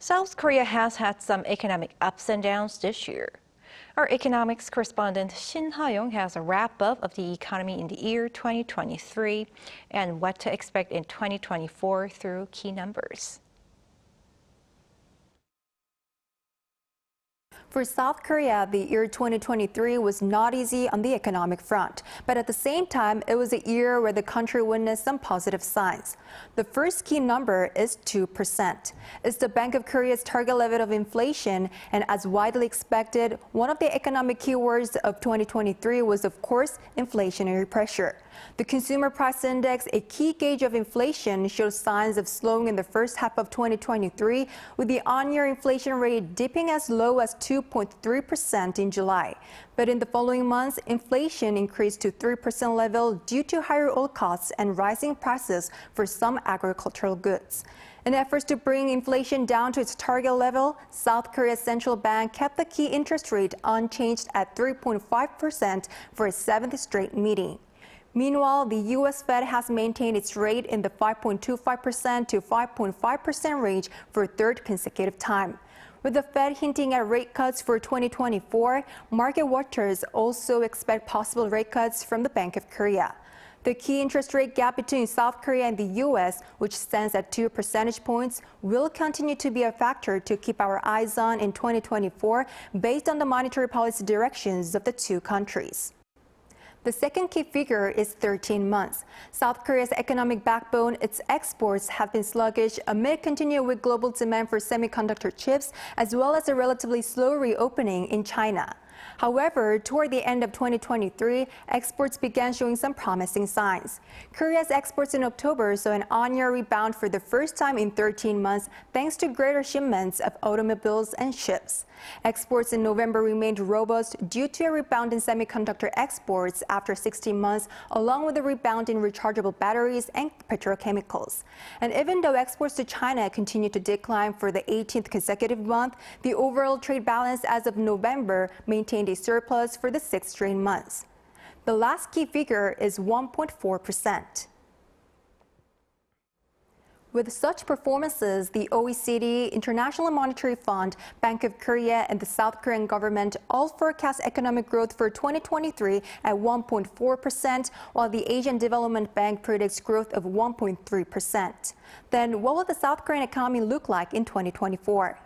South Korea has had some economic ups and downs this year. Our economics correspondent Shin Ha-young has a wrap-up of the economy in the year 2023 and what to expect in 2024 through key numbers. For South Korea, the year 2023 was not easy on the economic front, but at the same time, it was a year where the country witnessed some positive signs. The first key number is 2%. It's the Bank of Korea's target level of inflation, and as widely expected, one of the economic keywords of 2023 was, of course, inflationary pressure. The Consumer Price Index, a key gauge of inflation, shows signs of slowing in the first half of 2023, with the on-year inflation rate dipping as low as 2.3% in July. But in the following months, inflation increased to 3% level due to higher oil costs and rising prices for some agricultural goods. In efforts to bring inflation down to its target level, South Korea's central bank kept the key interest rate unchanged at 3.5% for its seventh straight meeting. Meanwhile, the U.S. Fed has maintained its rate in the 5.25% to 5.5% range for a third consecutive time. With the Fed hinting at rate cuts for 2024, market watchers also expect possible rate cuts from the Bank of Korea. The key interest rate gap between South Korea and the U.S., which stands at 2 percentage points, will continue to be a factor to keep our eyes on in 2024 based on the monetary policy directions of the two countries. The second key figure is 13 months. South Korea's economic backbone, its exports, have been sluggish amid continued weak global demand for semiconductor chips, as well as a relatively slow reopening in China. However, toward the end of 2023, exports began showing some promising signs. Korea's exports in October saw an on-year rebound for the first time in 13 months thanks to greater shipments of automobiles and ships. Exports in November remained robust due to a rebound in semiconductor exports after 16 months, along with a rebound in rechargeable batteries and petrochemicals. And even though exports to China continued to decline for the 18th consecutive month, the overall trade balance as of November maintained a surplus for the 6th straight months. The last key figure is 1.4%. With such performances, the OECD, International Monetary Fund, Bank of Korea, and the South Korean government all forecast economic growth for 2023 at 1.4%, while the Asian Development Bank predicts growth of 1.3%. Then what will the South Korean economy look like in 2024?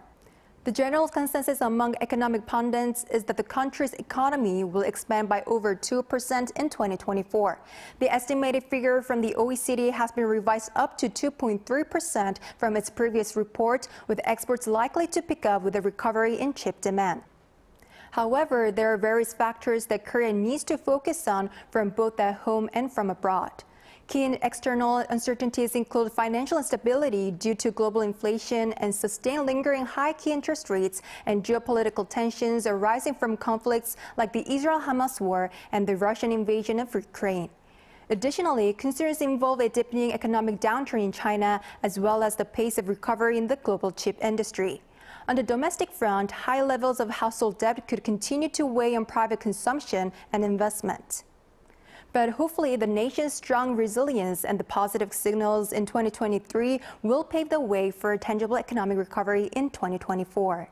The general consensus among economic pundits is that the country's economy will expand by over 2% in 2024. The estimated figure from the OECD has been revised up to 2.3% from its previous report, with exports likely to pick up with a recovery in chip demand. However, there are various factors that Korea needs to focus on from both at home and from abroad. Key external uncertainties include financial instability due to global inflation and sustained lingering high key interest rates and geopolitical tensions arising from conflicts like the Israel-Hamas war and the Russian invasion of Ukraine. Additionally, concerns involve a deepening economic downturn in China, as well as the pace of recovery in the global chip industry. On the domestic front, high levels of household debt could continue to weigh on private consumption and investment. But hopefully, the nation's strong resilience and the positive signals in 2023 will pave the way for a tangible economic recovery in 2024.